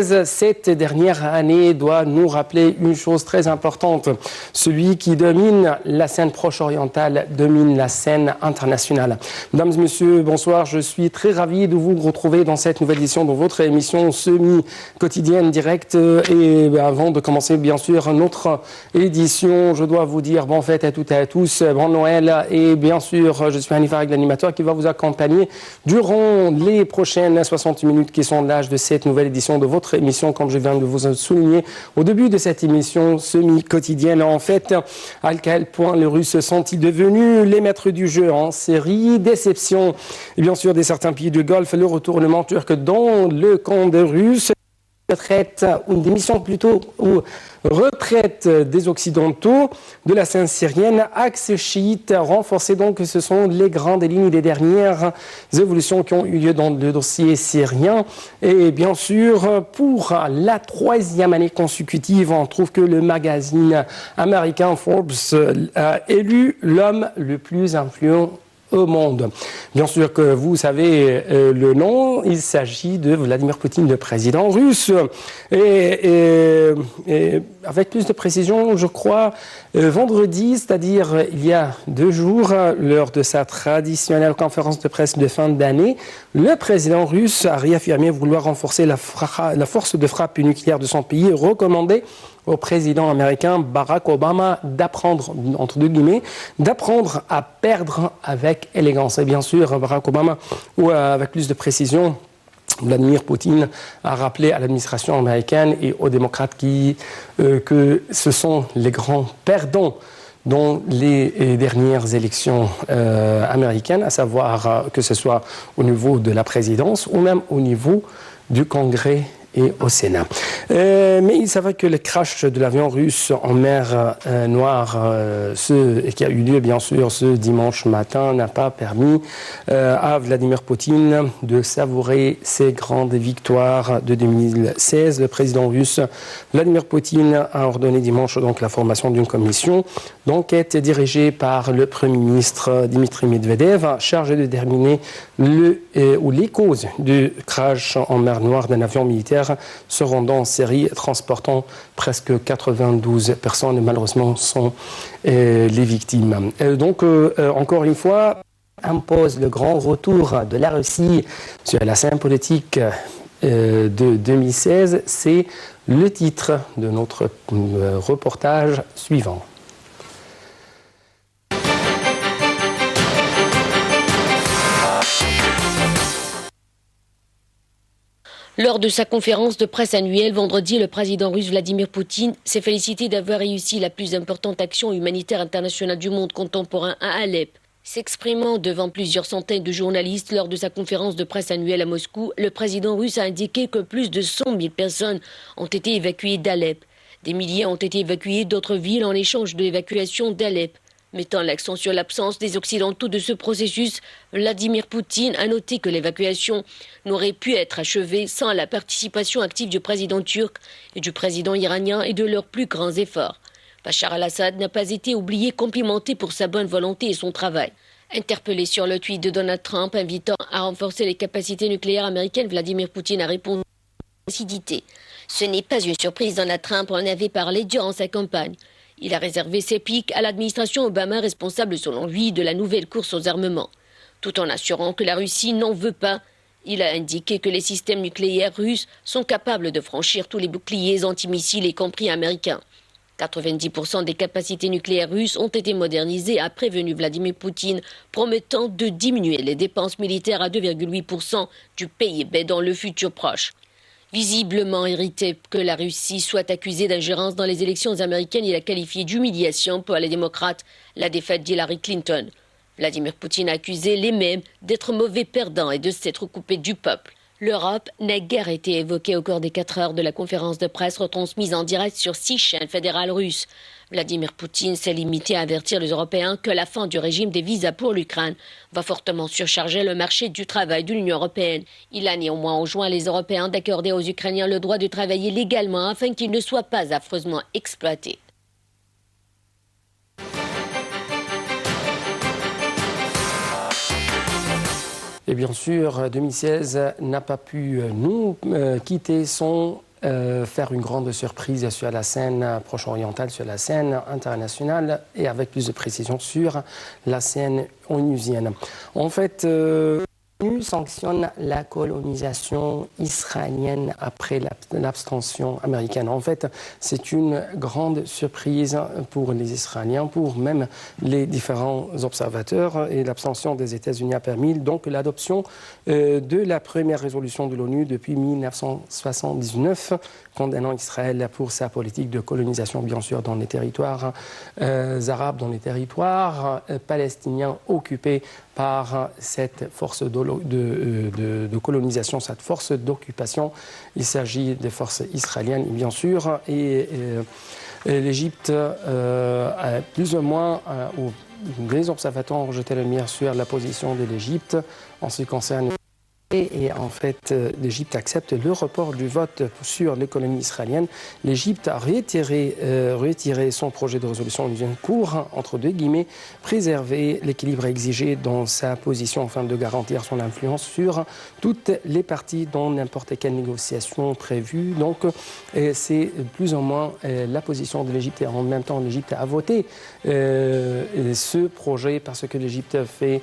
Cette dernière année doit nous rappeler une chose très importante. Celui qui domine la scène proche-orientale domine la scène internationale. Mesdames et messieurs, bonsoir. Je suis très ravi de vous retrouver dans cette nouvelle édition de votre émission semi-quotidienne directe. Et avant de commencer, bien sûr, notre édition, je dois vous dire bonne fête à toutes et à tous, bon Noël. Et bien sûr, je suis Hanifa Reg, l'animateur qui va vous accompagner durant les prochaines 60 minutes qui sont l'âge de cette nouvelle édition de votre émission, comme je viens de vous souligner au début de cette émission semi-quotidienne. En fait, à quel point les Russes sont-ils devenus les maîtres du jeu en série? Déception, et bien sûr, des certains pays du Golfe, le retournement turc dans le camp des Russes, retraite, ou une démission plutôt, ou retraite des Occidentaux de la scène syrienne, axe chiite renforcé. Donc, ce sont les grandes lignes des dernières évolutions qui ont eu lieu dans le dossier syrien. Et bien sûr, pour la troisième année consécutive, on trouve que le magazine américain Forbes a élu l'homme le plus influent au monde. Bien sûr que vous savez le nom, il s'agit de Vladimir Poutine, le président russe. Et avec plus de précision, je crois, vendredi, c'est-à-dire il y a 2 jours, lors de sa traditionnelle conférence de presse de fin d'année, le président russe a réaffirmé vouloir renforcer la force de frappe nucléaire de son pays et recommandé au président américain Barack Obama d'apprendre, entre deux guillemets, d'apprendre à perdre avec élégance. Et bien sûr, Barack Obama, ou avec plus de précision, Vladimir Poutine a rappelé à l'administration américaine et aux démocrates que ce sont les grands perdants dans les dernières élections américaines, à savoir que ce soit au niveau de la présidence ou même au niveau du Congrès et au Sénat. Mais il s'avère que le crash de l'avion russe en mer Noire, qui a eu lieu bien sûr ce dimanche matin, n'a pas permis à Vladimir Poutine de savourer ses grandes victoires de 2016. Le président russe Vladimir Poutine a ordonné dimanche donc la formation d'une commission d'enquête dirigée par le Premier ministre Dmitry Medvedev, chargé de déterminer les causes du crash en mer Noire d'un avion militaire se rendant en Syrie, transportant presque 92 personnes. Malheureusement, sont les victimes. Donc, encore une fois, impose le grand retour de la Russie sur la scène politique de 2016. C'est le titre de notre reportage suivant. Lors de sa conférence de presse annuelle vendredi, le président russe Vladimir Poutine s'est félicité d'avoir réussi la plus importante action humanitaire internationale du monde contemporain à Alep. S'exprimant devant plusieurs centaines de journalistes lors de sa conférence de presse annuelle à Moscou, le président russe a indiqué que plus de 100 000 personnes ont été évacuées d'Alep. Des milliers ont été évacués d'autres villes en échange de l'évacuation d'Alep. Mettant l'accent sur l'absence des Occidentaux de ce processus, Vladimir Poutine a noté que l'évacuation n'aurait pu être achevée sans la participation active du président turc et du président iranien et de leurs plus grands efforts. Bachar al-Assad n'a pas été oublié, complimenté pour sa bonne volonté et son travail. Interpellé sur le tweet de Donald Trump invitant à renforcer les capacités nucléaires américaines, Vladimir Poutine a répondu « Acidité. Ce n'est pas une surprise, Donald Trump en avait parlé durant sa campagne. Il a réservé ses pics à l'administration Obama, responsable selon lui de la nouvelle course aux armements. Tout en assurant que la Russie n'en veut pas, il a indiqué que les systèmes nucléaires russes sont capables de franchir tous les boucliers antimissiles, y compris américains. 90% des capacités nucléaires russes ont été modernisées, a prévenu Vladimir Poutine, promettant de diminuer les dépenses militaires à 2,8% du PIB dans le futur proche. Visiblement irrité que la Russie soit accusée d'ingérence dans les élections américaines, il a qualifié d'humiliation pour les démocrates la défaite d'Hillary Clinton. Vladimir Poutine a accusé les mêmes d'être mauvais perdants et de s'être coupés du peuple. L'Europe n'a guère été évoquée au cours des 4 heures de la conférence de presse retransmise en direct sur 6 chaînes fédérales russes. Vladimir Poutine s'est limité à avertir les Européens que la fin du régime des visas pour l'Ukraine va fortement surcharger le marché du travail de l'Union européenne. Il a néanmoins enjoint les Européens d'accorder aux Ukrainiens le droit de travailler légalement afin qu'ils ne soient pas affreusement exploités. Et bien sûr, 2016 n'a pas pu nous quitter sans faire une grande surprise sur la scène proche-orientale, sur la scène internationale et avec plus de précision sur la scène onusienne. En fait, l'ONU sanctionne la colonisation israélienne après l'abstention américaine. En fait, c'est une grande surprise pour les Israéliens, pour même les différents observateurs. Et l'abstention des États-Unis a permis donc l'adoption de la première résolution de l'ONU depuis 1979, condamnant Israël pour sa politique de colonisation, bien sûr, dans les territoires arabes, dans les territoires palestiniens occupés par cette force de colonisation, cette force d'occupation. Il s'agit des forces israéliennes, bien sûr, et l'Égypte a plus ou moins, les observateurs ont jeté la lumière sur la position de l'Égypte en ce qui concerne. Et en fait, l'Égypte accepte le report du vote sur l'économie israélienne. L'Égypte a retiré son projet de résolution onusienne pour, entre deux guillemets, préserver l'équilibre exigé dans sa position afin de garantir son influence sur toutes les parties dans n'importe quelle négociation prévue. Donc, c'est plus ou moins la position de l'Égypte. Et en même temps, l'Égypte a voté ce projet parce que l'Égypte fait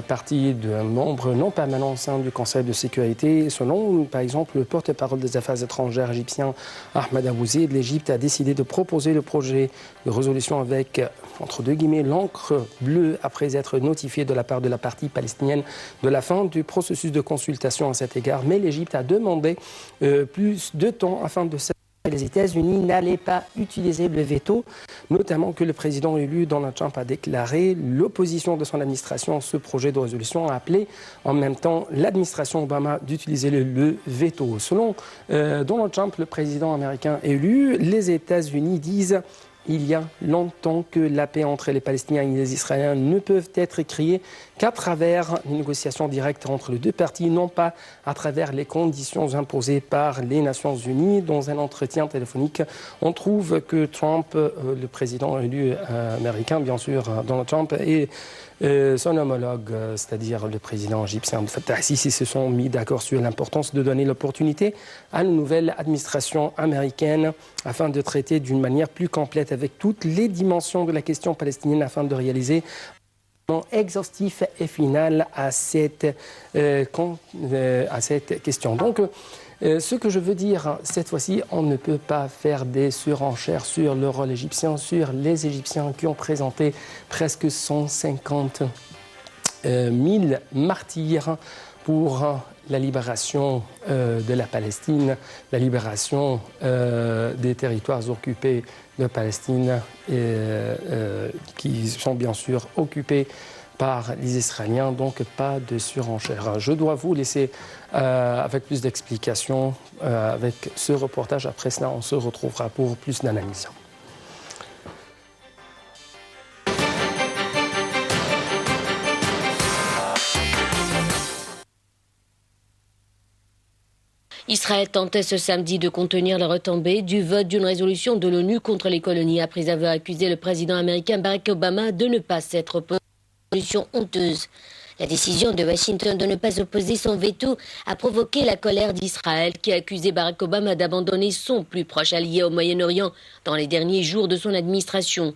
partie d'un membre non permanent au sein du Conseil de sécurité. Selon, par exemple, le porte-parole des affaires étrangères égyptien Ahmed Abouzid, l'Égypte a décidé de proposer le projet de résolution avec, entre deux guillemets, l'encre bleue après être notifié de la part de la partie palestinienne de la fin du processus de consultation à cet égard. Mais l'Égypte a demandé plus de temps afin de les États-Unis n'allaient pas utiliser le veto, notamment que le président élu Donald Trump a déclaré l'opposition de son administration à ce projet de résolution, a appelé en même temps l'administration Obama d'utiliser le veto. Selon Donald Trump, le président américain élu, les États-Unis disent il y a longtemps que la paix entre les Palestiniens et les Israéliens ne peuvent être créées qu'à travers les négociations directes entre les deux parties, non pas à travers les conditions imposées par les Nations Unies. Dans un entretien téléphonique, on trouve que Trump, le président élu américain, bien sûr, Donald Trump, et son homologue, c'est-à-dire le président égyptien Abdel Fattah al-Sisi, se sont mis d'accord sur l'importance de donner l'opportunité à une nouvelle administration américaine afin de traiter d'une manière plus complète avec toutes les dimensions de la question palestinienne afin de réaliser exhaustif et final à cette question. Donc, ce que je veux dire, cette fois-ci, on ne peut pas faire des surenchères sur le rôle égyptien, sur les Égyptiens qui ont présenté presque 150 000 martyrs pour la libération de la Palestine, la libération des territoires occupés de Palestine qui sont bien sûr occupés par les Israéliens, donc pas de surenchère. Je dois vous laisser avec plus d'explications avec ce reportage. Après cela, on se retrouvera pour plus d'analyse. Israël tentait ce samedi de contenir les retombées du vote d'une résolution de l'ONU contre les colonies après avoir accusé le président américain Barack Obama de ne pas s'être opposé à une résolution honteuse. La décision de Washington de ne pas opposer son veto a provoqué la colère d'Israël qui a accusé Barack Obama d'abandonner son plus proche allié au Moyen-Orient dans les derniers jours de son administration.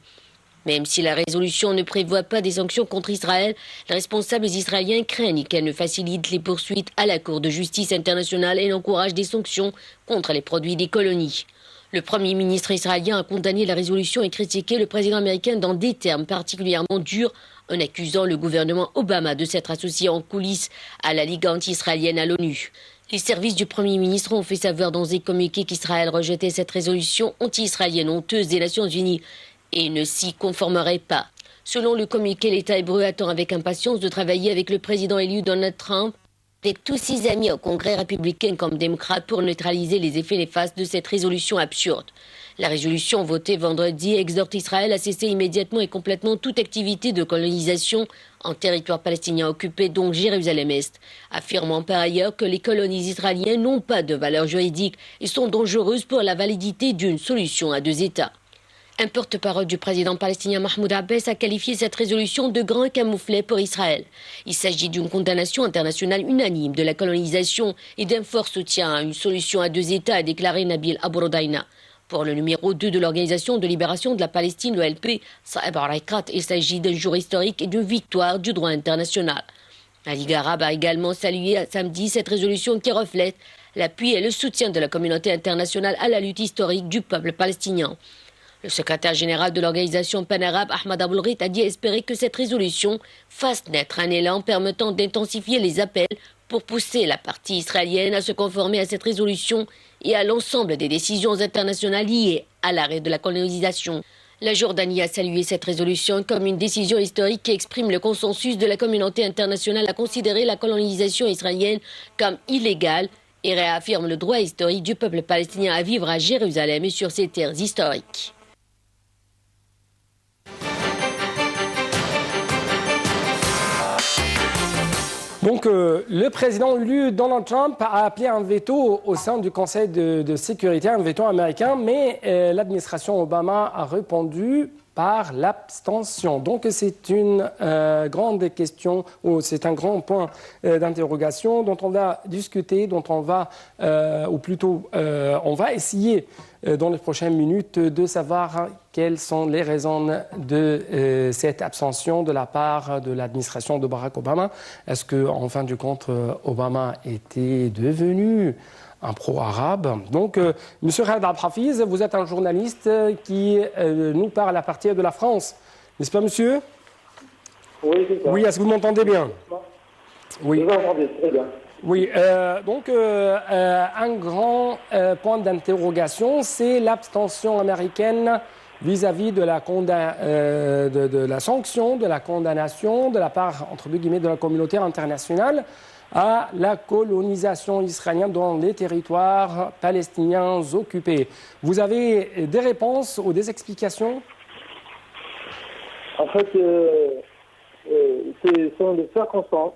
Même si la résolution ne prévoit pas des sanctions contre Israël, les responsables israéliens craignent qu'elle ne facilite les poursuites à la Cour de justice internationale et n'encourage des sanctions contre les produits des colonies. Le Premier ministre israélien a condamné la résolution et critiqué le président américain dans des termes particulièrement durs, en accusant le gouvernement Obama de s'être associé en coulisses à la Ligue anti-israélienne à l'ONU. Les services du Premier ministre ont fait savoir dans un communiqué qu'Israël rejetait cette résolution anti-israélienne honteuse des Nations Unies et ne s'y conformerait pas. Selon le communiqué, l'État hébreu attend avec impatience de travailler avec le président élu Donald Trump, avec tous ses amis au Congrès républicain comme démocrate pour neutraliser les effets néfastes de cette résolution absurde. La résolution votée vendredi exhorte Israël à cesser immédiatement et complètement toute activité de colonisation en territoire palestinien occupé, dont Jérusalem-Est, affirmant par ailleurs que les colonies israéliennes n'ont pas de valeur juridique et sont dangereuses pour la validité d'une solution à deux États. Un porte-parole du président palestinien Mahmoud Abbas a qualifié cette résolution de grand camouflet pour Israël. Il s'agit d'une condamnation internationale unanime de la colonisation et d'un fort soutien à une solution à deux États, a déclaré Nabil Abu Rodaina. Pour le numéro 2 de l'Organisation de libération de la Palestine, l'OLP, Saeb Arikat, il s'agit d'un jour historique et d'une victoire du droit international. La Ligue arabe a également salué samedi cette résolution qui reflète l'appui et le soutien de la communauté internationale à la lutte historique du peuple palestinien. Le secrétaire général de l'organisation pan-arabe, Ahmad Aboulrit, a dit espérer que cette résolution fasse naître un élan permettant d'intensifier les appels pour pousser la partie israélienne à se conformer à cette résolution et à l'ensemble des décisions internationales liées à l'arrêt de la colonisation. La Jordanie a salué cette résolution comme une décision historique qui exprime le consensus de la communauté internationale à considérer la colonisation israélienne comme illégale et réaffirme le droit historique du peuple palestinien à vivre à Jérusalem et sur ses terres historiques. Donc, le président élu Donald Trump a appelé un veto au sein du Conseil de sécurité, un veto américain, mais l'administration Obama a répondu par l'abstention. Donc, c'est une grande question, ou c'est un grand point d'interrogation dont on va discuter, dont on va, ou plutôt, on va essayer dans les prochaines minutes de savoir quelles sont les raisons de cette abstention de la part de l'administration de Barack Obama. Est-ce qu'en fin de compte, Obama était devenu un pro-arabe? Donc, M. Khaled Abdel-Hafiz, vous êtes un journaliste qui nous parle à partir de la France. N'est-ce pas, monsieur? Oui, c'est ça. Oui, est-ce que vous m'entendez bien? Oui. Je vous entendez très bien. Oui, donc un grand point d'interrogation, c'est l'abstention américaine vis-à-vis de la sanction, de la condamnation de la part, entre guillemets, de la communauté internationale à la colonisation israélienne dans les territoires palestiniens occupés. Vous avez des réponses ou des explications? En fait, ce sont des circonstances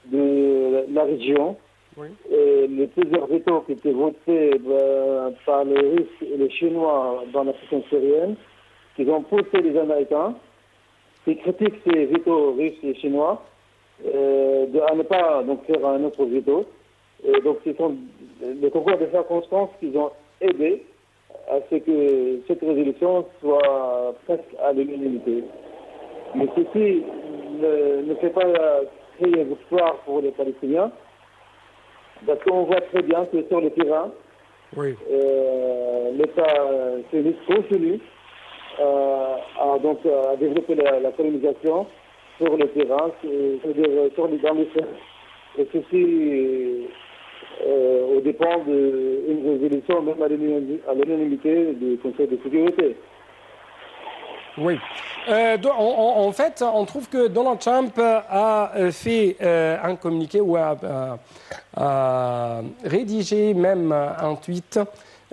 de la région. Oui. Les plusieurs vétos qui étaient votés par les Russes et les Chinois dans la question syrienne, qui ont poussé les Américains, qui critiquent ces vétos russes et chinois, à ne pas donc, faire un autre veto. Et donc, ce sont les concours de circonstances qui ont aidé à ce que cette résolution soit presque à l'unanimité. Mais ceci ne fait pas créer une victoire pour les Palestiniens, parce qu'on voit très bien que sur le terrain, oui. L'État sioniste continue à développer la colonisation sur le terrain, dans les terres. Et ceci au dépend d'une résolution, même à l'unanimité du Conseil de sécurité. Oui. En fait, on trouve que Donald Trump a fait un communiqué ou a rédigé même un tweet.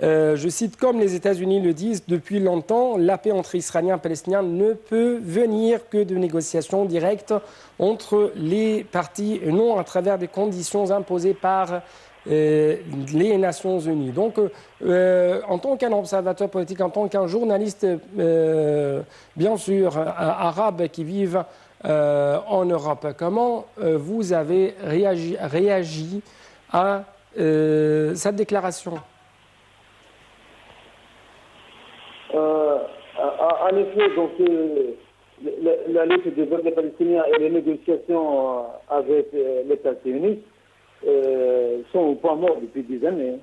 Je cite, comme les États-Unis le disent depuis longtemps, la paix entre Israéliens et Palestiniens ne peut venir que de négociations directes entre les parties et non à travers des conditions imposées par les Nations Unies. Donc, en tant qu'un observateur politique, en tant qu'un journaliste, bien sûr, arabe qui vit en Europe, comment vous avez réagi à cette déclaration? En effet, donc, la lutte des peuples palestiniens et les négociations avec l'État sioniste sont au point mort depuis des années.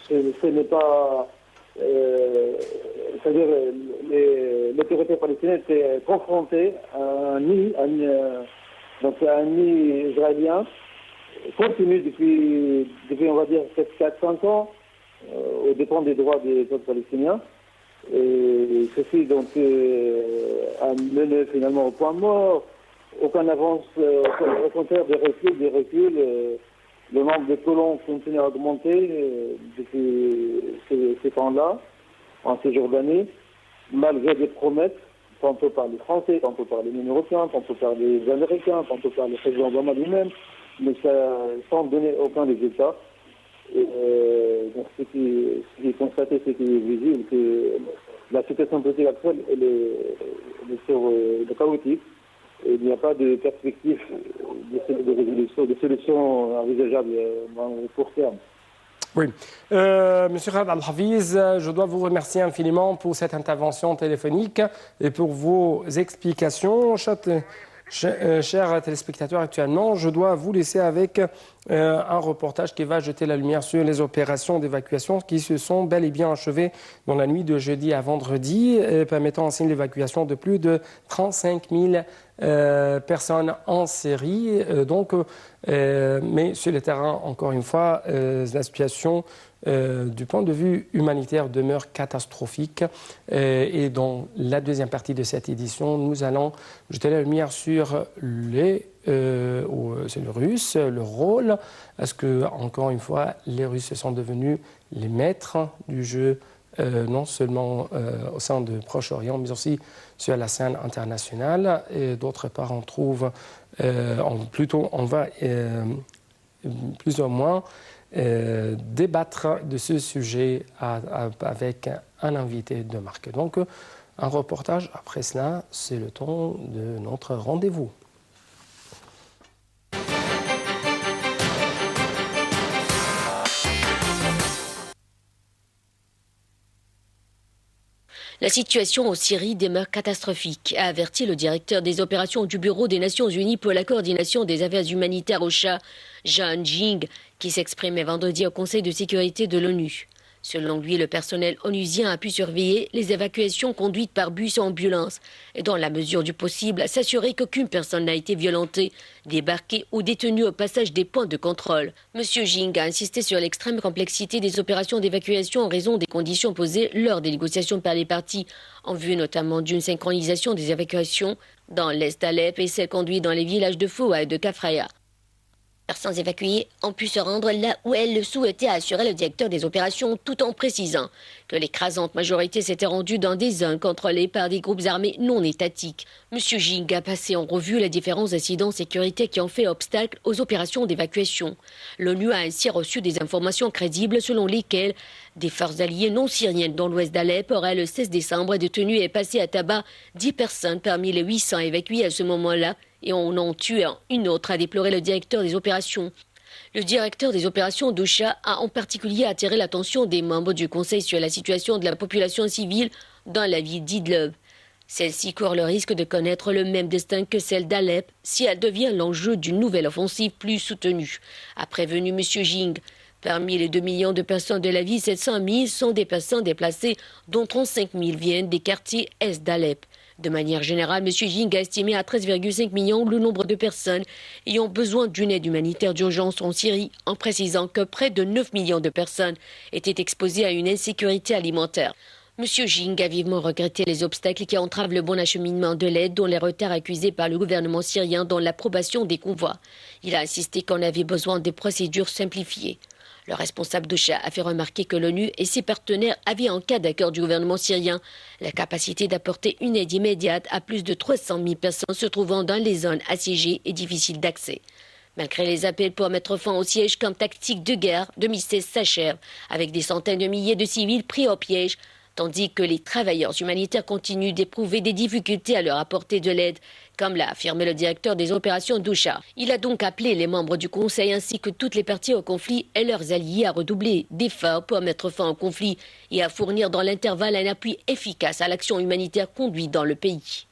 Ce n'est pas... c'est-à-dire l'autorité palestinienne était confrontée à un nid israélien continue depuis on va dire 4-5 ans au dépend des droits des peuples palestiniens. Et ceci donc a mené finalement au point mort. Aucun avance, au contraire des reculs. Le nombre de colons continue à augmenter depuis ces temps-là, en Cisjordanie, malgré des promesses, tantôt par les Français, tantôt par les Européens, tantôt par les Américains, tantôt par le président Obama lui-même, mais ça, sans donner aucun résultat. Donc ce qui est constaté, ce qui est visible, que la situation politique actuelle elle est chaotique. Et il n'y a pas de perspective de résolution, de solution envisageable au court terme. Oui. Monsieur Khaled Al-Hafiz, je dois vous remercier infiniment pour cette intervention téléphonique et pour vos explications. Chers téléspectateurs, actuellement, je dois vous laisser avec un reportage qui va jeter la lumière sur les opérations d'évacuation qui se sont bel et bien achevées dans la nuit de jeudi à vendredi, permettant ainsi l'évacuation de plus de 35 000 personnes en série. Mais sur le terrain, encore une fois, la situation du point de vue humanitaire demeure catastrophique. Et dans la deuxième partie de cette édition, nous allons jeter la lumière sur le Russe, le rôle. Est-ce que, encore une fois, les Russes sont devenus les maîtres du jeu, non seulement au sein de Proche-Orient, mais aussi sur la scène internationale. Et d'autre part, on va plus ou moins débattre de ce sujet avec un invité de marque. Donc, un reportage. Après cela, c'est le temps de notre rendez-vous. La situation en Syrie demeure catastrophique, a averti le directeur des opérations du Bureau des Nations Unies pour la coordination des affaires humanitaires OCHA, Jaan Jing, qui s'exprimait vendredi au Conseil de sécurité de l'ONU. Selon lui, le personnel onusien a pu surveiller les évacuations conduites par bus et ambulances et, dans la mesure du possible, s'assurer qu'aucune personne n'a été violentée, débarquée ou détenue au passage des points de contrôle. M. Jing a insisté sur l'extrême complexité des opérations d'évacuation en raison des conditions posées lors des négociations par les parties, en vue notamment d'une synchronisation des évacuations dans l'est d'Alep et celles conduites dans les villages de Foua et de Kafraya. Les personnes évacuées ont pu se rendre là où elles le souhaitaient, a assuré le directeur des opérations, tout en précisant que l'écrasante majorité s'était rendue dans des zones contrôlées par des groupes armés non étatiques. M. Jing a passé en revue les différents incidents sécuritaires qui ont fait obstacle aux opérations d'évacuation. L'ONU a ainsi reçu des informations crédibles selon lesquelles des forces alliées non syriennes dans l'ouest d'Alep auraient le 16 décembre détenu et passé à tabac 10 personnes parmi les 800 évacuées à ce moment-là, et on en tué une autre, a déploré le directeur des opérations. Le directeur des opérations d'OCHA a en particulier attiré l'attention des membres du Conseil sur la situation de la population civile dans la ville d'Idlib. Celle-ci court le risque de connaître le même destin que celle d'Alep si elle devient l'enjeu d'une nouvelle offensive plus soutenue, a prévenu M. Jing. Parmi les 2 millions de personnes de la ville, 700 000 sont des personnes déplacées, dont 35 000 viennent des quartiers est d'Alep. De manière générale, M. Jing a estimé à 13,5 millions le nombre de personnes ayant besoin d'une aide humanitaire d'urgence en Syrie, en précisant que près de 9 millions de personnes étaient exposées à une insécurité alimentaire. M. Jing a vivement regretté les obstacles qui entravent le bon acheminement de l'aide, dont les retards accusés par le gouvernement syrien dans l'approbation des convois. Il a insisté qu'on avait besoin de procédures simplifiées. Le responsable d'OCHA a fait remarquer que l'ONU et ses partenaires avaient, en cas d'accord du gouvernement syrien, la capacité d'apporter une aide immédiate à plus de 300 000 personnes se trouvant dans les zones assiégées et difficiles d'accès. Malgré les appels pour mettre fin au siège comme tactique de guerre, 2016 s'achève avec des centaines de milliers de civils pris au piège, tandis que les travailleurs humanitaires continuent d'éprouver des difficultés à leur apporter de l'aide, comme l'a affirmé le directeur des opérations d'OCHA. Il a donc appelé les membres du Conseil ainsi que toutes les parties au conflit et leurs alliés à redoubler d'efforts pour mettre fin au conflit et à fournir dans l'intervalle un appui efficace à l'action humanitaire conduite dans le pays.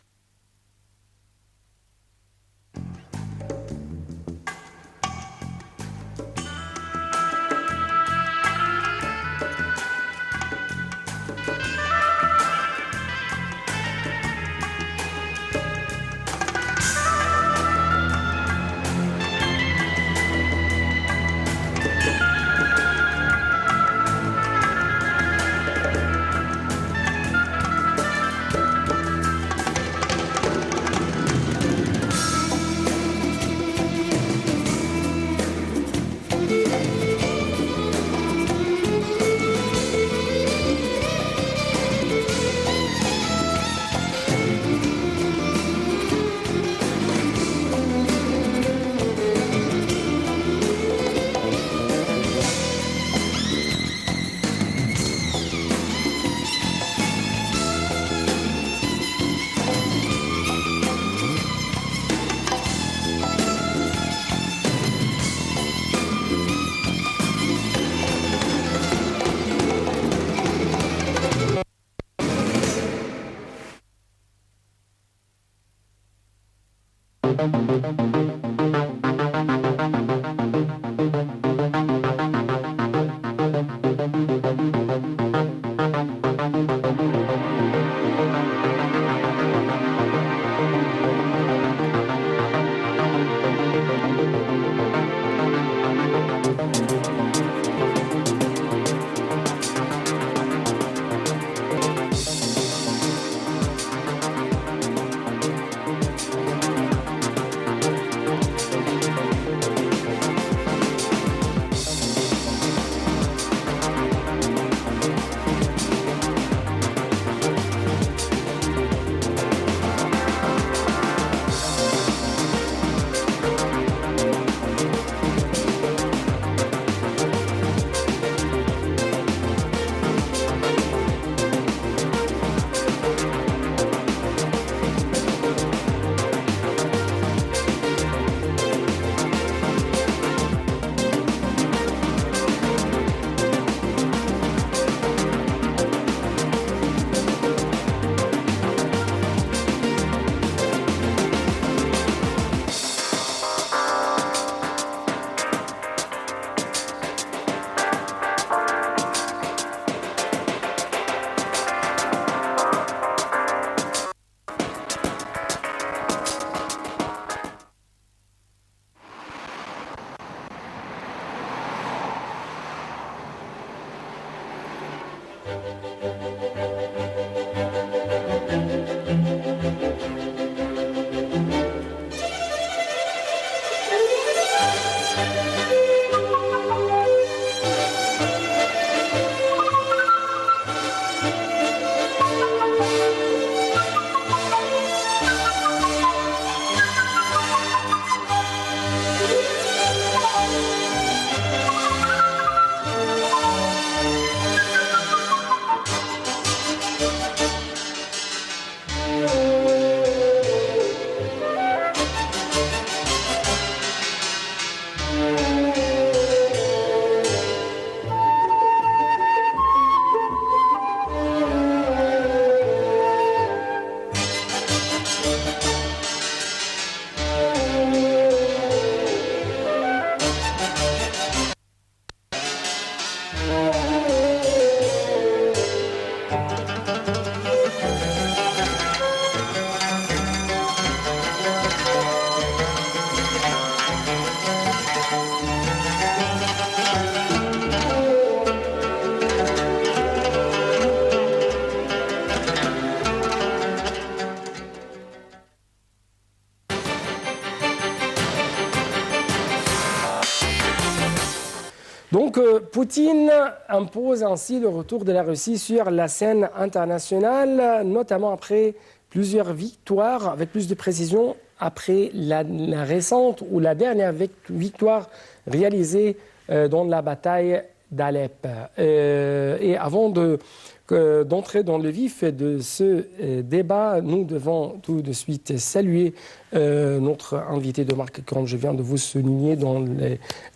Donc, Poutine impose ainsi le retour de la Russie sur la scène internationale, notamment après plusieurs victoires, avec plus de précision, après la récente ou la dernière victoire réalisée dans la bataille d'Alep. Et avant d'entrer dans le vif de ce débat, nous devons tout de suite saluer notre invité de marque, comme je viens de vous souligner dans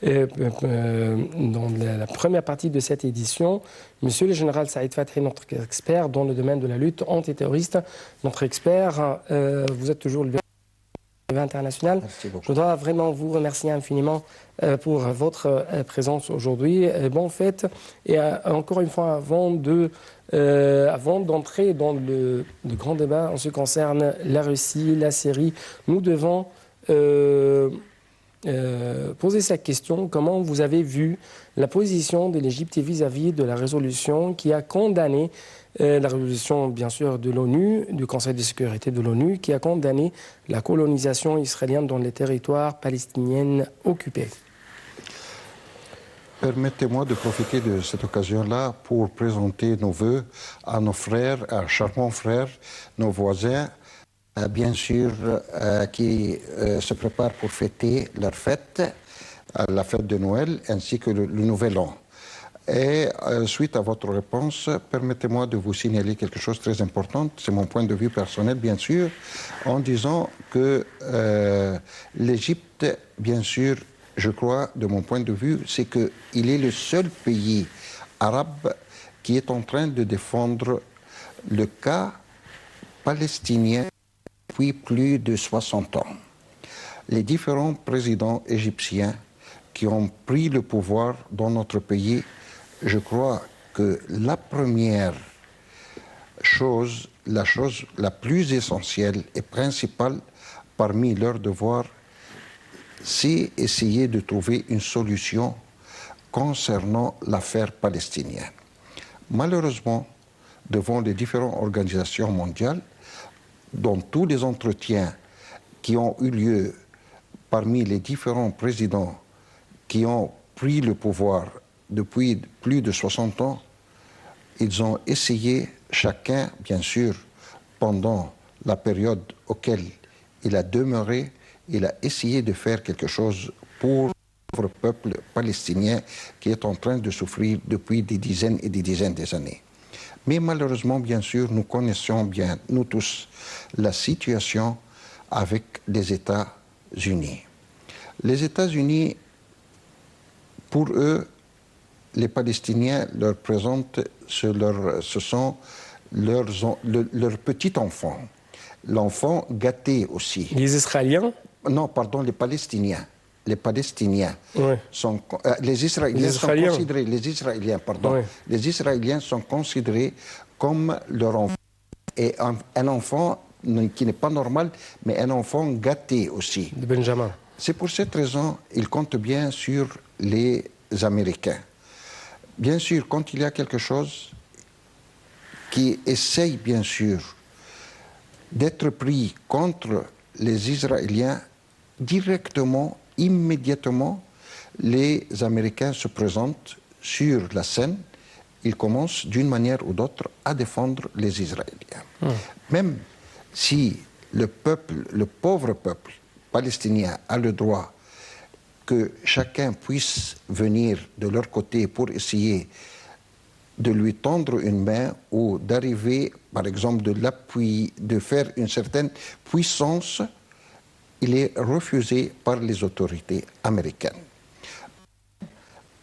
la première partie de cette édition, Monsieur le général Saïd Fathi, notre expert dans le domaine de la lutte antiterroriste. Notre expert, vous êtes toujours le international. Je dois vraiment vous remercier infiniment pour votre présence aujourd'hui. Bon fait, et encore une fois, avant d'entrer dans le grand débat en ce qui concerne la Russie, la Syrie, nous devons poser cette question. Comment vous avez vu la position de l'Égypte vis-à-vis de la résolution qui a condamné la résolution, bien sûr, de l'ONU, du Conseil de sécurité de l'ONU, qui a condamné la colonisation israélienne dans les territoires palestiniens occupés? Permettez-moi de profiter de cette occasion-là pour présenter nos vœux à nos frères, à charmants frères, nos voisins, bien sûr, qui se préparent pour fêter leur fête, la fête de Noël, ainsi que le Nouvel An. Et suite à votre réponse, permettez-moi de vous signaler quelque chose de très important, c'est mon point de vue personnel, bien sûr, en disant que l'Égypte, bien sûr, je crois, de mon point de vue, c'est qu'il est le seul pays arabe qui est en train de défendre le cas palestinien depuis plus de 60 ans. les différents présidents égyptiens qui ont pris le pouvoir dans notre pays, je crois que la première chose, la chose la plus essentielle et principale parmi leurs devoirs, c'est essayer de trouver une solution concernant l'affaire palestinienne. Malheureusement, devant les différentes organisations mondiales, dans tous les entretiens qui ont eu lieu parmi les différents présidents qui ont pris le pouvoir depuis plus de 60 ans, ils ont essayé, chacun, bien sûr, pendant la période auquel il a demeuré, il a essayé de faire quelque chose pour le peuple palestinien qui est en train de souffrir depuis des dizaines et des dizaines d'années. Mais malheureusement, bien sûr, nous connaissons bien, nous tous, la situation avec les États-Unis. Les États-Unis, pour eux, les Palestiniens leur présentent, ce sont leurs petits enfants. L'enfant gâté aussi. Les Israéliens? Non, pardon, les Palestiniens. Les Palestiniens ouais. sont... les Israéliens sont considérés... Les Israéliens, pardon. Ouais. Les Israéliens sont considérés comme leur enfant. Et un enfant qui n'est pas normal, mais un enfant gâté aussi. De Benjamin. C'est pour cette raison qu'ils comptent bien sur les Américains. Bien sûr, quand il y a quelque chose qui essaye, bien sûr, d'être pris contre les Israéliens, directement, immédiatement, les Américains se présentent sur la scène. Ils commencent d'une manière ou d'autre à défendre les Israéliens. Même si le peuple, le pauvre peuple palestinien a le droit que chacun puisse venir de leur côté pour essayer de lui tendre une main ou d'arriver, par exemple, de l'appui, de faire une certaine puissance, il est refusé par les autorités américaines.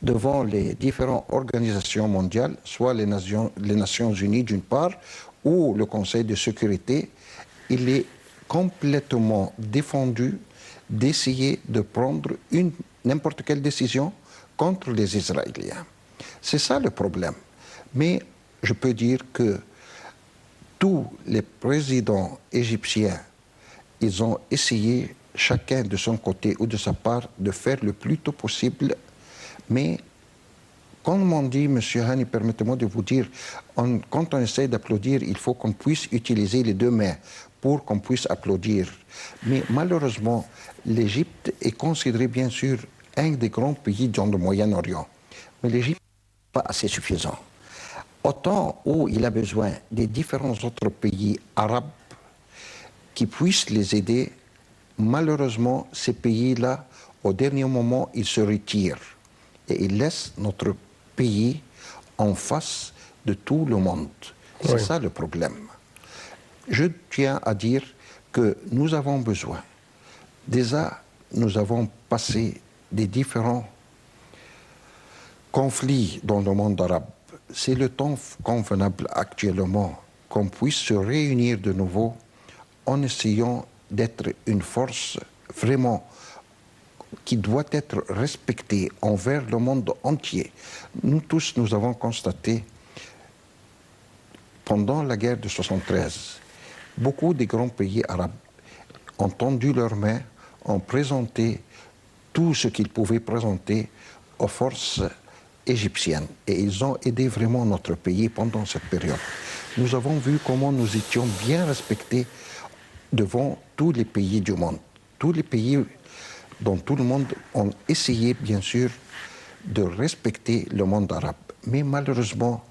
Devant les différentes organisations mondiales, soit les Nations Unies d'une part, ou le Conseil de sécurité, il est complètement défendu d'essayer de prendre n'importe quelle décision contre les Israéliens. C'est ça le problème. Mais je peux dire que tous les présidents égyptiens, ils ont essayé, chacun de son côté ou de sa part, de faire le plus tôt possible. Mais, comme on dit, M. Hani, permettez-moi de vous dire, quand on essaie d'applaudir, il faut qu'on puisse utiliser les deux mains pour qu'on puisse applaudir. Mais malheureusement, l'Égypte est considérée, bien sûr, un des grands pays dans le Moyen-Orient. Mais l'Égypte n'est pas assez suffisant. Autant où il a besoin des différents autres pays arabes qui puissent les aider, malheureusement, ces pays-là, au dernier moment, ils se retirent. Et ils laissent notre pays en face de tout le monde. C'est oui. Ça le problème. Je tiens à dire que nous avons besoin. Déjà, nous avons passé des différents conflits dans le monde arabe. C'est le temps convenable actuellement qu'on puisse se réunir de nouveau en essayant d'être une force vraiment qui doit être respectée envers le monde entier. Nous tous, nous avons constaté, pendant la guerre de 1973, beaucoup des grands pays arabes ont tendu leurs mains, ont présenté tout ce qu'ils pouvaient présenter aux forces égyptiennes. Et ils ont aidé vraiment notre pays pendant cette période. Nous avons vu comment nous étions bien respectés devant tous les pays du monde. Tous les pays dans tout le monde ont essayé, bien sûr, de respecter le monde arabe. Mais malheureusement,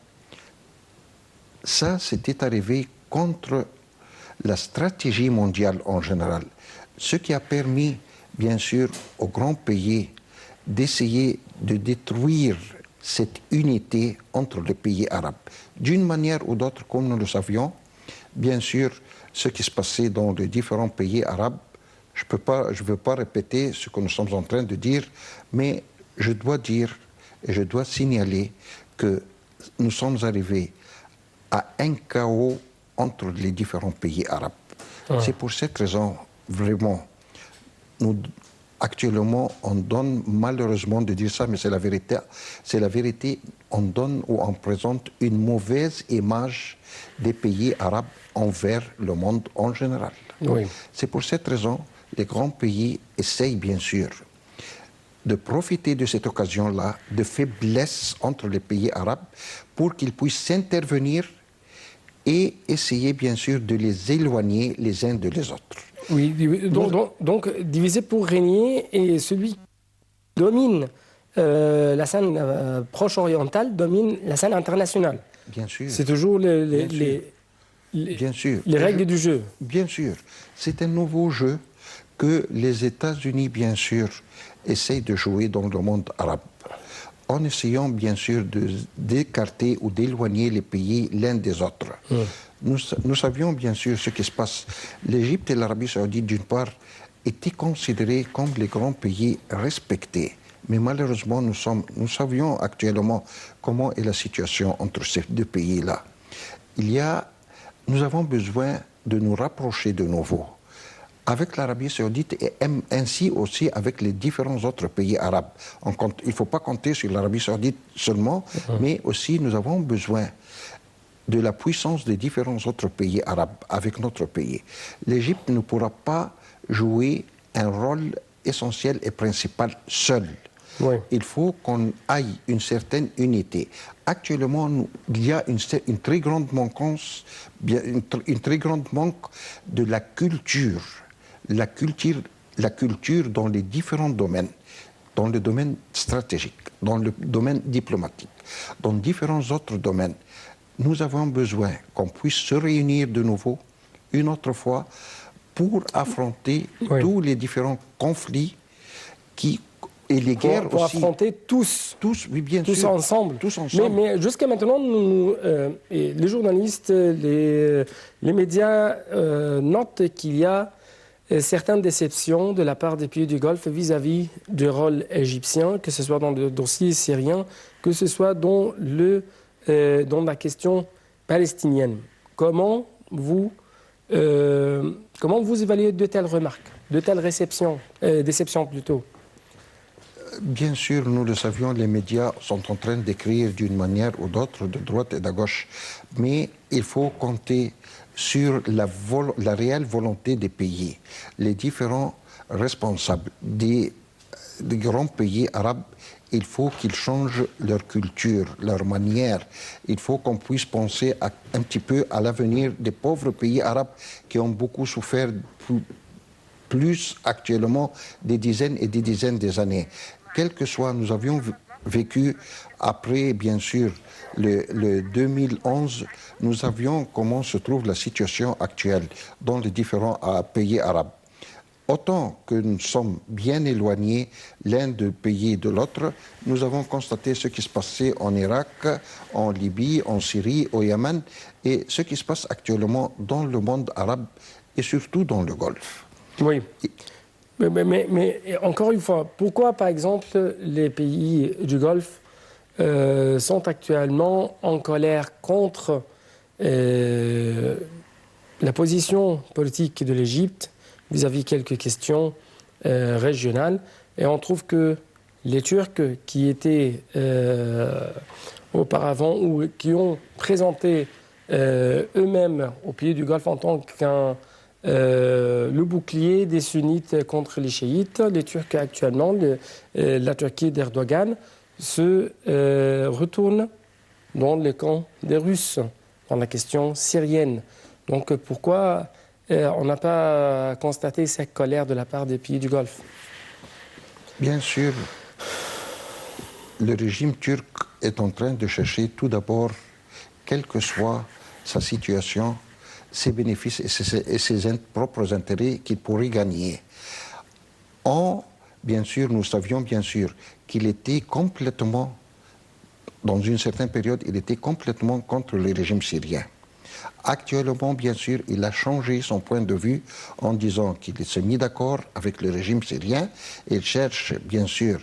ça, c'était arrivé contre la stratégie mondiale en général. Ce qui a permis, bien sûr, aux grands pays d'essayer de détruire cette unité entre les pays arabes. D'une manière ou d'autre, comme nous le savions, bien sûr, ce qui se passait dans les différents pays arabes, je ne veux pas répéter ce que nous sommes en train de dire, mais je dois dire et je dois signaler que nous sommes arrivés à un chaos entre les différents pays arabes. Ah. C'est pour cette raison, vraiment, actuellement, on donne, malheureusement de dire ça, mais c'est la vérité, on donne ou on présente une mauvaise image des pays arabes envers le monde en général. Oui. C'est pour cette raison les grands pays essayent bien sûr de profiter de cette occasion-là, de faiblesse entre les pays arabes, pour qu'ils puissent intervenir et essayer bien sûr de les éloigner les uns de les autres. Oui, donc diviser pour régner, et celui qui domine la scène proche orientale domine la scène internationale. Bien sûr. C'est toujours les règles du jeu. Bien sûr. C'est un nouveau jeu que les États-Unis, bien sûr, essayent de jouer dans le monde arabe, en essayant, bien sûr, d'écarter ou d'éloigner les pays l'un des autres. Nous savions, bien sûr, ce qui se passe. L'Égypte et l'Arabie saoudite, d'une part, étaient considérés comme les grands pays respectés. Mais malheureusement, nous savions actuellement comment est la situation entre ces deux pays-là. Nous avons besoin de nous rapprocher de nouveau avec l'Arabie saoudite et ainsi aussi avec les différents autres pays arabes. Il ne faut pas compter sur l'Arabie saoudite seulement, mais aussi nous avons besoin de la puissance des différents autres pays arabes avec notre pays. L'Égypte ne pourra pas jouer un rôle essentiel et principal seul. Oui. Il faut qu'on aille une certaine unité. Actuellement, il y a une très grande manquance, une très grande manque de la culture dans les différents domaines, dans le domaine stratégique, dans le domaine diplomatique, dans différents autres domaines. Nous avons besoin qu'on puisse se réunir de nouveau, une autre fois, pour affronter tous les différents conflits et les guerres pour aussi. Affronter tous. Oui, bien tous sûr. Ensemble. Tous ensemble. Mais jusqu'à maintenant, les journalistes, les médias notent qu'il y a certaines déceptions de la part des pays du Golfe vis-à-vis du rôle égyptien, que ce soit dans le dossier syrien, que ce soit dans la question palestinienne. Comment vous évaluez de telles remarques, de telles déceptions plutôt? Bien sûr, nous le savions, les médias sont en train d'écrire d'une manière ou d'autre, de droite et de gauche. Mais il faut compter sur la réelle volonté des pays. Les différents responsables des grands pays arabes, il faut qu'ils changent leur culture, leur manière. Il faut qu'on puisse penser un petit peu à l'avenir des pauvres pays arabes qui ont beaucoup souffert plus actuellement des dizaines et des dizaines d'années. Quel que soit, nous avions vécu après, bien sûr, le 2011, nous savions comment se trouve la situation actuelle dans les différents pays arabes. Autant que nous sommes bien éloignés l'un des pays de l'autre, nous avons constaté ce qui se passait en Irak, en Libye, en Syrie, au Yémen, et ce qui se passe actuellement dans le monde arabe et surtout dans le Golfe. Oui. Mais encore une fois, pourquoi, par exemple, les pays du Golfe sont actuellement en colère contre la position politique de l'Égypte vis-à-vis quelques questions régionales? Et on trouve que les Turcs qui étaient auparavant ou qui ont présenté eux-mêmes aux pays du Golfe en tant le bouclier des sunnites contre les chiites, les Turcs actuellement, la Turquie d'Erdogan, se retourne dans le camp des Russes, dans la question syrienne. Donc pourquoi on n'a pas constaté cette colère de la part des pays du Golfe? Bien sûr, le régime turc est en train de chercher tout d'abord, quelle que soit sa situation, ses bénéfices et ses propres intérêts qu'il pourrait gagner. Bien sûr, nous savions bien sûr qu'il était complètement, dans une certaine période, il était complètement contre le régime syrien. Actuellement, bien sûr, il a changé son point de vue en disant qu'il s'est mis d'accord avec le régime syrien. Il cherche, bien sûr,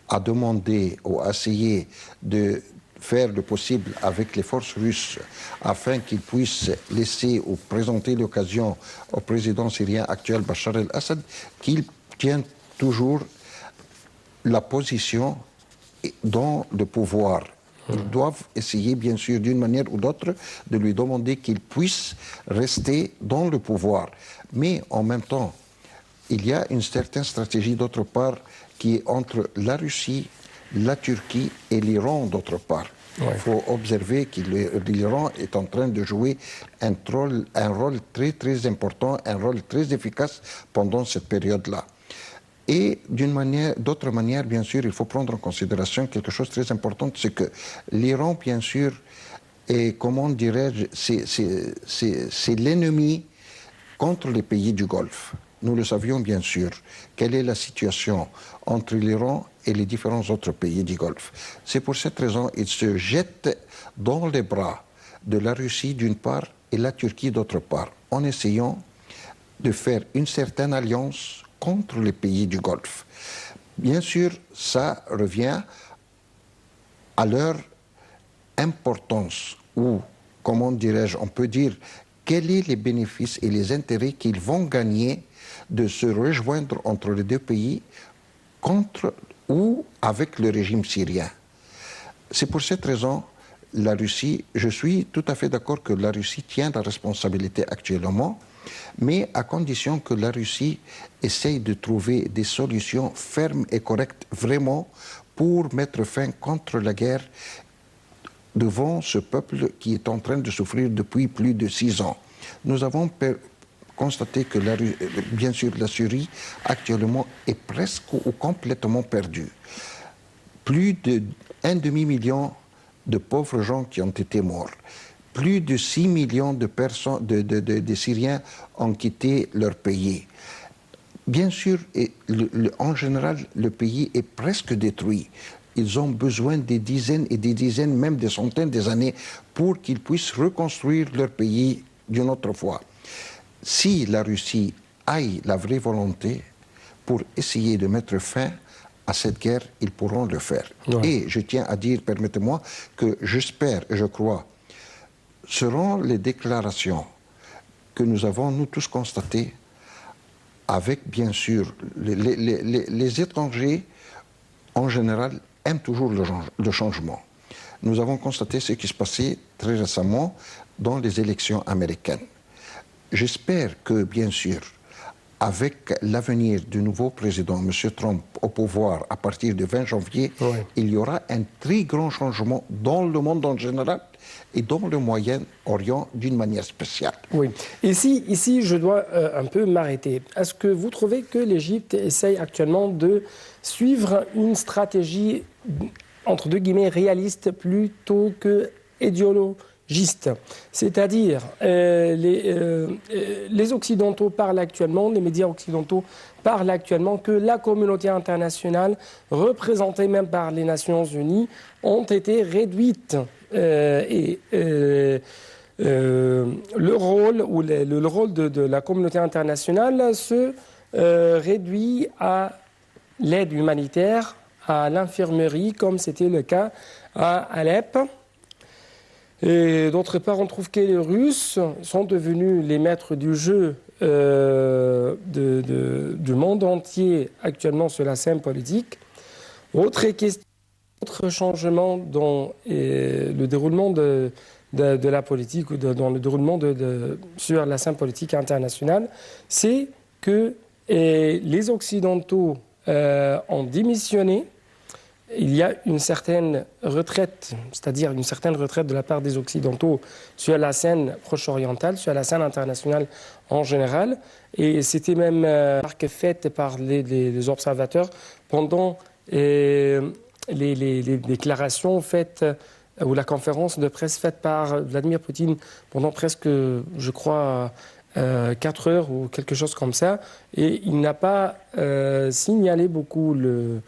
à demander ou à essayer de faire le possible avec les forces russes afin qu'ils puissent laisser ou présenter l'occasion au président syrien actuel Bachar el-Assad qu'il tiennent toujours la position dans le pouvoir. Ils doivent essayer, bien sûr, d'une manière ou d'autre, de lui demander qu'il puisse rester dans le pouvoir. Mais en même temps, il y a une certaine stratégie, d'autre part, qui est entre la Russie, la Turquie et l'Iran, d'autre part. Il faut observer que l'Iran est en train de jouer un rôle très, très important, un rôle très efficace pendant cette période-là. Et d'autre manière, bien sûr, il faut prendre en considération quelque chose de très important, c'est que l'Iran, bien sûr, est, comment dirais-je, c'est l'ennemi contre les pays du Golfe. Nous le savions, bien sûr, quelle est la situation entre l'Iran et les différents autres pays du Golfe. C'est pour cette raison qu'il se jette dans les bras de la Russie d'une part et la Turquie d'autre part, en essayant de faire une certaine alliance contre les pays du Golfe. Bien sûr, ça revient à leur importance, ou, comment dirais-je, on peut dire, quels sont les bénéfices et les intérêts qu'ils vont gagner de se rejoindre entre les deux pays contre ou avec le régime syrien. C'est pour cette raison, la Russie, je suis tout à fait d'accord que la Russie tient la responsabilité actuellement, mais à condition que la Russie essaye de trouver des solutions fermes et correctes vraiment pour mettre fin contre la guerre devant ce peuple qui est en train de souffrir depuis plus de 6 ans. Nous avons constaté que, bien sûr, la Syrie actuellement est presque ou complètement perdue. Plus d'1 demi-million de pauvres gens qui ont été morts. Plus de 6 millions de personnes, de Syriens ont quitté leur pays. Bien sûr, en général, le pays est presque détruit. Ils ont besoin des dizaines et des dizaines, même des centaines d'années, pour qu'ils puissent reconstruire leur pays d'une autre fois. Si la Russie a la vraie volonté pour essayer de mettre fin à cette guerre, ils pourront le faire. Ouais. Et je tiens à dire, permettez-moi, que j'espère et je crois, seront les déclarations que nous avons, nous tous, constatées, avec, bien sûr, les étrangers, en général, aiment toujours le changement. Nous avons constaté ce qui se passait très récemment dans les élections américaines. J'espère que, bien sûr, avec l'avenir du nouveau président, M. Trump, au pouvoir à partir du 20 janvier, il y aura un très grand changement dans le monde en général et dans le Moyen-Orient d'une manière spéciale. Oui. Ici, je dois un peu m'arrêter. Est-ce que vous trouvez que l'Égypte essaye actuellement de suivre une stratégie, entre deux guillemets, réaliste plutôt que idéologiste? C'est-à-dire, les Occidentaux parlent actuellement, les médias occidentaux parlent actuellement que la communauté internationale, représentée même par les Nations Unies, ont été réduites. Le rôle de la communauté internationale se réduit à l'aide humanitaire, à l'infirmerie, comme c'était le cas à Alep. Et d'autre part, on trouve que les Russes sont devenus les maîtres du jeu du monde entier actuellement sur la scène politique. Autre changement dans le déroulement de la politique ou dans le déroulement sur la scène politique internationale, c'est que les Occidentaux ont démissionné. Il y a une certaine retraite, c'est-à-dire une certaine retraite de la part des Occidentaux sur la scène proche-orientale, sur la scène internationale en général. Et c'était même remarque faite par les observateurs pendant les déclarations faites ou la conférence de presse faite par Vladimir Poutine pendant presque, je crois, 4 heures ou quelque chose comme ça. Et il n'a pas signalé beaucoup le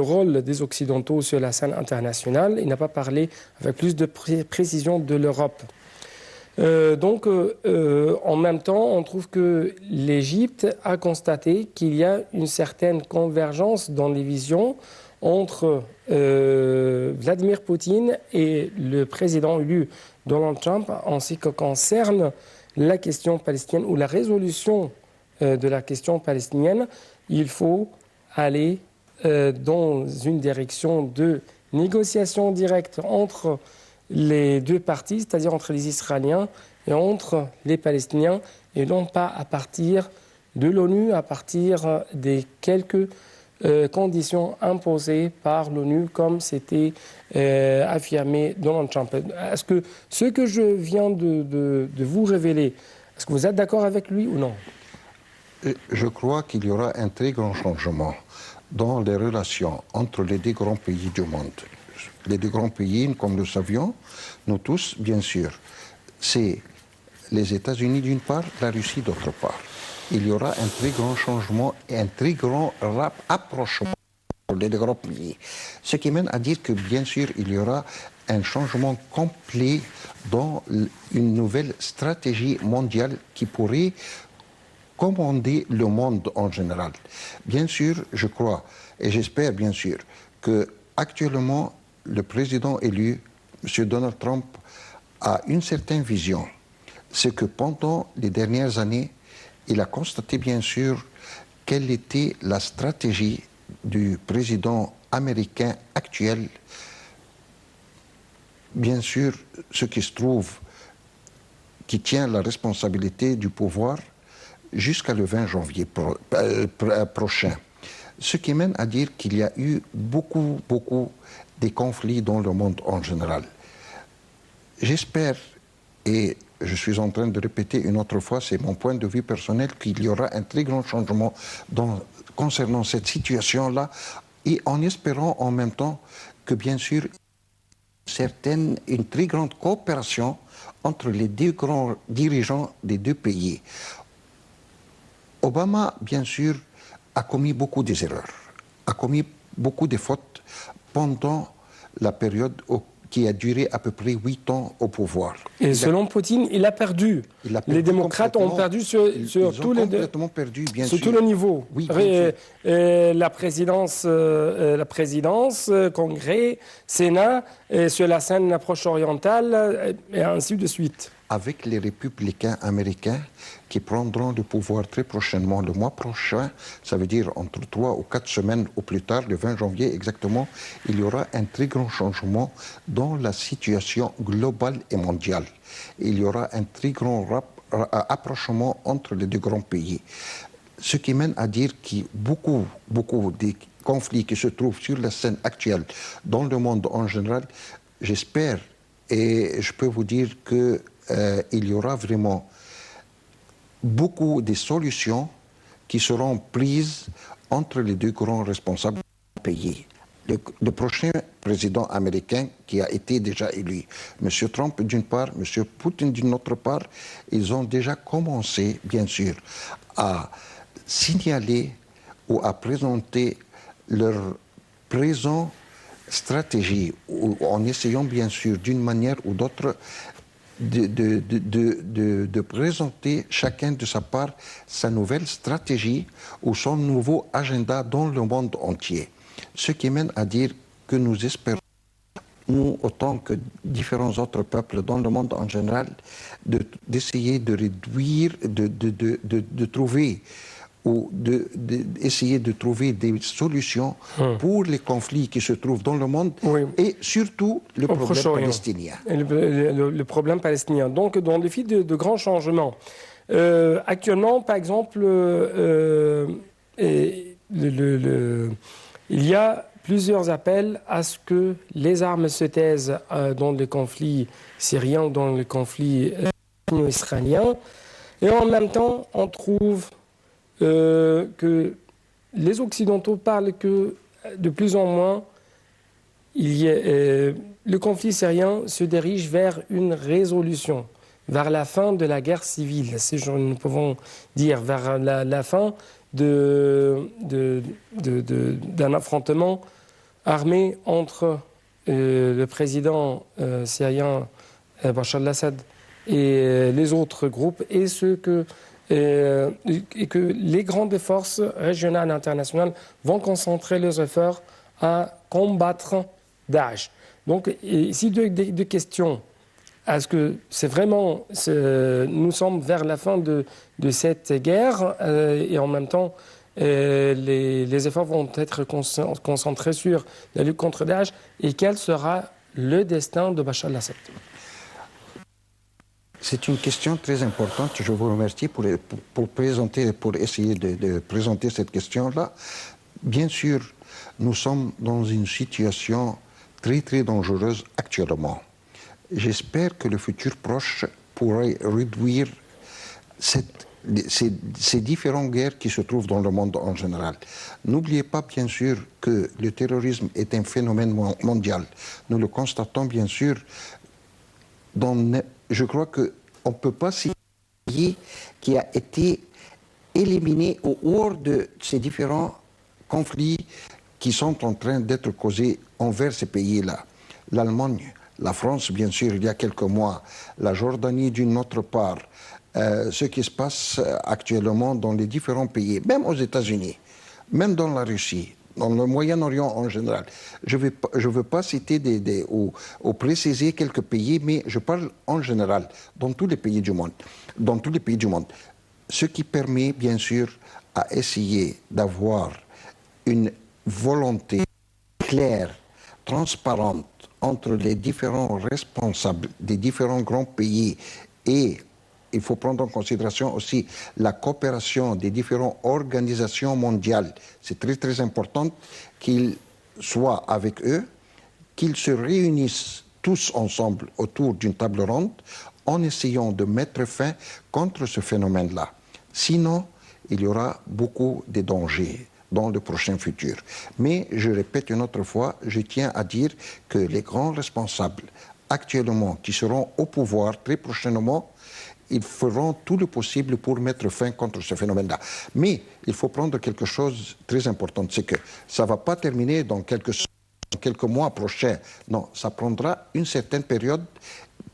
rôle des Occidentaux sur la scène internationale. Il n'a pas parlé avec plus de précision de l'Europe. En même temps, on trouve que l'Égypte a constaté qu'il y a une certaine convergence dans les visions entre Vladimir Poutine et le président élu Donald Trump en ce qui concerne la question palestinienne ou la résolution de la question palestinienne, il faut aller dans une direction de négociation directe entre les deux parties, c'est-à-dire entre les Israéliens et entre les Palestiniens, et non pas à partir de l'ONU, à partir des quelques conditions imposées par l'ONU, comme c'était affirmé Donald Trump. Est-ce que ce que je viens de vous révéler, est-ce que vous êtes d'accord avec lui ou non? Je crois qu'il y aura un très grand changement dans les relations entre les deux grands pays du monde. Les deux grands pays, comme nous savions, nous tous, bien sûr, c'est les États-Unis d'une part, la Russie d'autre part. Il y aura un très grand changement et un très grand rapprochement entre les deux grands pays. Ce qui mène à dire que, bien sûr, il y aura un changement complet dans une nouvelle stratégie mondiale qui pourrait commander le monde en général. Bien sûr, je crois et j'espère bien sûr que actuellement le président élu, M. Donald Trump, a une certaine vision. C'est que pendant les dernières années, il a constaté bien sûr quelle était la stratégie du président américain actuel. Bien sûr, ce qui se trouve, qui tient la responsabilité du pouvoir, jusqu'à le 20 janvier prochain. Ce qui mène à dire qu'il y a eu beaucoup de conflits dans le monde en général. J'espère, et je suis en train de répéter une autre fois, c'est mon point de vue personnel, qu'il y aura un très grand changement concernant cette situation-là, et en espérant en même temps que, bien sûr, une très grande coopération entre les deux grands dirigeants des deux pays. Obama, bien sûr, a commis beaucoup d'erreurs, a commis beaucoup de fautes pendant la période qui a duré à peu près 8 ans au pouvoir. Et selon Poutine, il a perdu. Les démocrates ont perdu sur tous les deux. Perdu, bien sur sûr. tous les niveaux. Oui, la présidence, Congrès, Sénat, et sur la scène approche orientale, et ainsi de suite. Avec les républicains américains qui prendront le pouvoir très prochainement, le mois prochain, ça veut dire entre 3 ou 4 semaines au plus tard, le 20 janvier exactement, il y aura un très grand changement dans la situation globale et mondiale. Il y aura un très grand rapprochement entre les deux grands pays. Ce qui mène à dire que beaucoup des conflits qui se trouvent sur la scène actuelle dans le monde en général, j'espère et je peux vous dire que il y aura vraiment beaucoup de solutions qui seront prises entre les deux grands responsables du pays. Le prochain président américain qui a été déjà élu, M. Trump d'une part, M. Poutine d'une autre part, ils ont déjà commencé, bien sûr, à signaler ou à présenter leur présente stratégie, en essayant bien sûr d'une manière ou d'autre de présenter chacun de sa part sa nouvelle stratégie ou son nouveau agenda dans le monde entier. Ce qui mène à dire que nous espérons, nous autant que différents autres peuples dans le monde en général, d'essayer de réduire, de trouver ou d'essayer de trouver des solutions pour les conflits qui se trouvent dans le monde et surtout le problème palestinien. Le problème palestinien. Donc, dans le défi de grands changements. Actuellement, par exemple, il y a plusieurs appels à ce que les armes se taisent dans le conflit syrien ou dans le conflit israélien. Et en même temps, on trouve que les Occidentaux parlent que de plus en moins, le conflit syrien se dirige vers une résolution, vers la fin de la guerre civile, si nous pouvons dire, vers la fin d'un affrontement armé entre le président syrien Bachar al-Assad et les autres groupes, et que les grandes forces régionales et internationales vont concentrer leurs efforts à combattre Daesh. Donc, ici, deux questions. est-ce que c'est vraiment... nous sommes vers la fin de cette guerre et en même temps, les efforts vont être concentrés sur la lutte contre Daesh. Et quel sera le destin de Bachar al-Assad? C'est une question très importante. Je vous remercie pour essayer de présenter cette question-là. Bien sûr, nous sommes dans une situation très, très dangereuse actuellement. J'espère que le futur proche pourrait réduire ces différentes guerres qui se trouvent dans le monde en général. N'oubliez pas, bien sûr, que le terrorisme est un phénomène mondial. Nous le constatons, bien sûr, je crois qu'on ne peut pas citer un pays qui a été éliminé au hors de ces différents conflits qui sont en train d'être causés envers ces pays-là. L'Allemagne, la France, bien sûr, il y a quelques mois, la Jordanie d'une autre part, ce qui se passe actuellement dans les différents pays, même aux États-Unis, même dans la Russie, dans le Moyen-Orient en général. Je ne veux pas citer ou préciser quelques pays, mais je parle en général, dans tous les pays du monde. Dans tous les pays du monde. Ce qui permet, bien sûr, à essayer d'avoir une volonté claire, transparente entre les différents responsables des différents grands pays, et il faut prendre en considération aussi la coopération des différentes organisations mondiales. C'est très très important qu'ils soient avec eux, qu'ils se réunissent tous ensemble autour d'une table ronde en essayant de mettre fin contre ce phénomène-là. Sinon, il y aura beaucoup de dangers dans le prochain futur. Mais, je répète une autre fois, je tiens à dire que les grands responsables actuellement qui seront au pouvoir très prochainement, ils feront tout le possible pour mettre fin contre ce phénomène-là. Mais il faut prendre quelque chose de très important, c'est que ça ne va pas terminer dans quelques mois prochains. Non, ça prendra une certaine période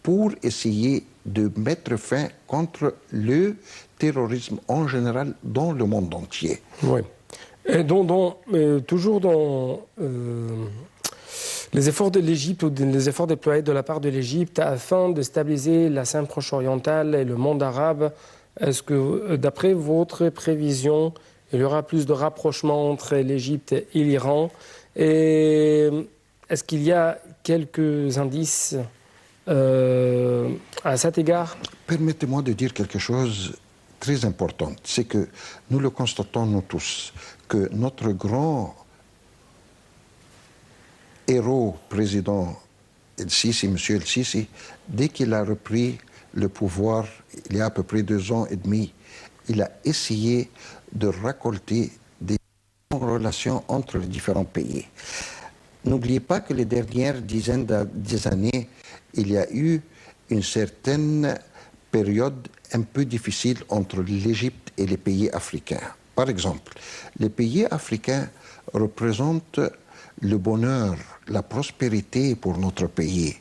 pour essayer de mettre fin contre le terrorisme en général dans le monde entier. Oui. Et toujours dans les efforts de l'Égypte ou les efforts déployés de la part de l'Égypte afin de stabiliser la scène proche orientale et le monde arabe, est-ce que, d'après votre prévision, il y aura plus de rapprochement entre l'Égypte et l'Iran? Et est-ce qu'il y a quelques indices à cet égard? Permettez-moi de dire quelque chose de très important. C'est que nous le constatons, nous tous, que notre grand héros président El-Sisi, M. El-Sisi, dès qu'il a repris le pouvoir il y a à peu près 2 ans et demi, il a essayé de récolter des relations entre les différents pays. N'oubliez pas que les dernières dizaines d'années, il y a eu une certaine période un peu difficile entre l'Égypte et les pays africains. Par exemple, les pays africains représentent le bonheur, la prospérité pour notre pays.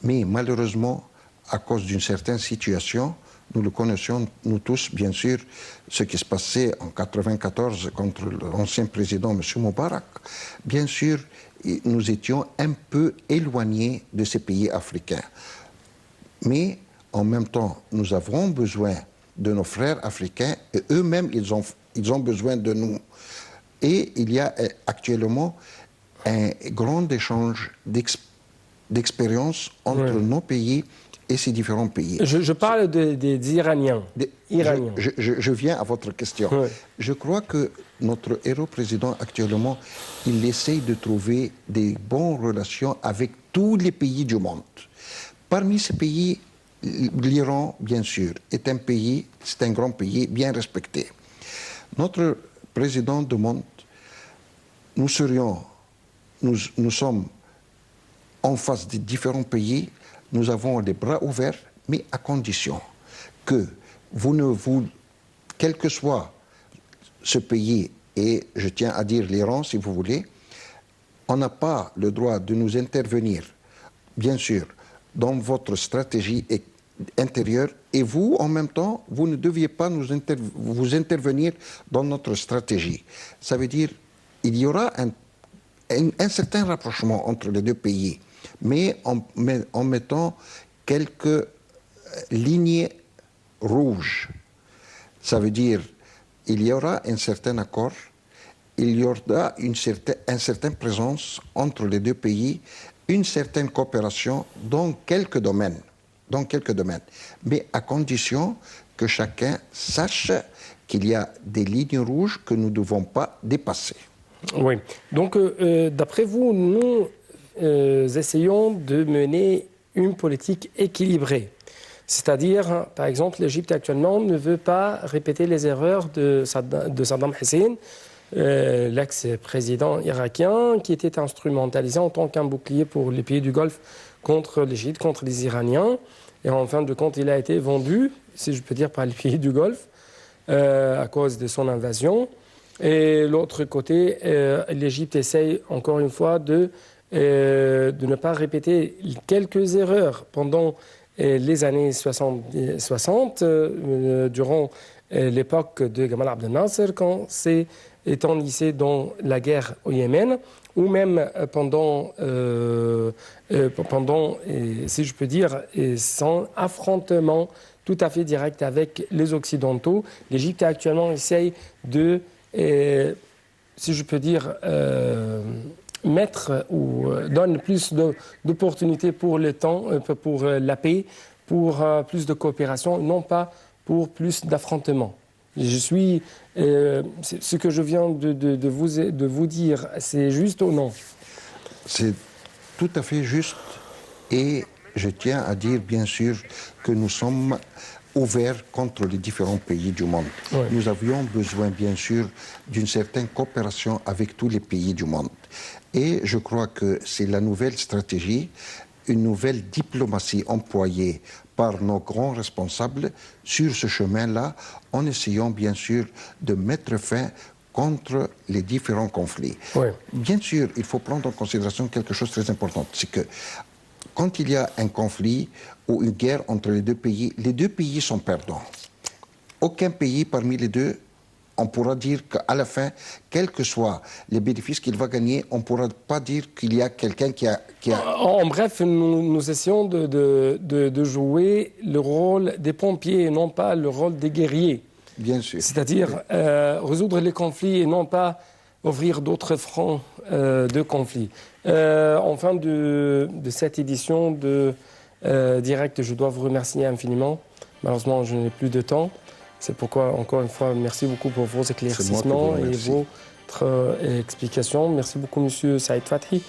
Mais malheureusement, à cause d'une certaine situation, nous le connaissions, nous tous, bien sûr, ce qui se passait en 1994 contre l'ancien président M. Moubarak. Bien sûr, nous étions un peu éloignés de ces pays africains. Mais en même temps, nous avons besoin de nos frères africains et eux-mêmes, ils ont besoin de nous. Et il y a actuellement un grand échange d'expériences entre nos pays et ces différents pays. Je parle des Iraniens. Iraniens. Je viens à votre question. Oui. Je crois que notre héros président actuellement, il essaye de trouver des bonnes relations avec tous les pays du monde. Parmi ces pays, l'Iran, bien sûr, est un grand pays bien respecté. Notre président demande, nous sommes en face des différents pays, nous avons les bras ouverts, mais à condition que quel que soit ce pays, et je tiens à dire l'Iran si vous voulez, on n'a pas le droit de nous intervenir, bien sûr, dans votre stratégie intérieure, et vous, en même temps, vous ne deviez pas vous intervenir dans notre stratégie. Ça veut dire qu'il y aura un certain rapprochement entre les deux pays, mais en mettant quelques lignes rouges. Ça veut dire il y aura un certain accord, il y aura une certaine présence entre les deux pays, une certaine coopération dans quelques domaines, mais à condition que chacun sache qu'il y a des lignes rouges que nous ne devons pas dépasser. Oui. Donc, d'après vous, nous essayons de mener une politique équilibrée. C'est-à-dire, par exemple, l'Égypte actuellement ne veut pas répéter les erreurs de Saddam Hussein, l'ex-président irakien, qui était instrumentalisé en tant qu'un bouclier pour les pays du Golfe contre l'Égypte, contre les Iraniens. Et en fin de compte, il a été vendu, si je peux dire, par les pays du Golfe à cause de son invasion. Et l'autre côté, l'Égypte essaye encore une fois de ne pas répéter quelques erreurs pendant les années 60 durant l'époque de Gamal Abdel Nasser, quand c'est enlisé dans la guerre au Yémen, ou même pendant si je peux dire, son affrontement tout à fait direct avec les Occidentaux. L'Égypte actuellement essaye de, si je peux dire, mettre ou donne plus d'opportunités pour le temps, pour la paix, pour plus de coopération, non pas pour plus d'affrontements. Je suis, ce que je viens de vous dire, c'est juste ou non? C'est tout à fait juste, et je tiens à dire bien sûr que nous sommes ouverts contre les différents pays du monde. Oui. Nous avions besoin bien sûr d'une certaine coopération avec tous les pays du monde. Et je crois que c'est la nouvelle stratégie, une nouvelle diplomatie employée par nos grands responsables sur ce chemin-là, en essayant bien sûr de mettre fin contre les différents conflits. Oui. Bien sûr, il faut prendre en considération quelque chose de très important, c'est que quand il y a un conflit ou une guerre entre les deux pays sont perdants. Aucun pays parmi les deux, on pourra dire qu'à la fin, quels que soient les bénéfices qu'il va gagner, on ne pourra pas dire qu'il y a quelqu'un qui a... En bref, nous essayons de jouer le rôle des pompiers et non pas le rôle des guerriers. Bien sûr. C'est-à-dire résoudre les conflits et non pas ouvrir d'autres fronts de conflits. En fin de cette édition de Direct, je dois vous remercier infiniment. Malheureusement, je n'ai plus de temps. C'est pourquoi, encore une fois, merci beaucoup pour vos éclaircissements et votre explications. Merci beaucoup, Monsieur Saïd Fathi,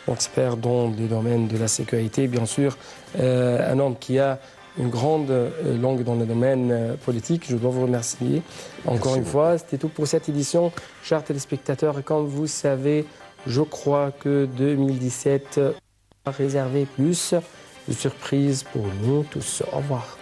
expert dans le domaine de la sécurité, bien sûr, un homme qui a une grande langue dans le domaine politique. Je dois vous remercier encore une fois. C'était tout pour cette édition, chers téléspectateurs. Et comme vous savez, je crois que 2017 a réservé plus de surprises pour nous tous. Au revoir.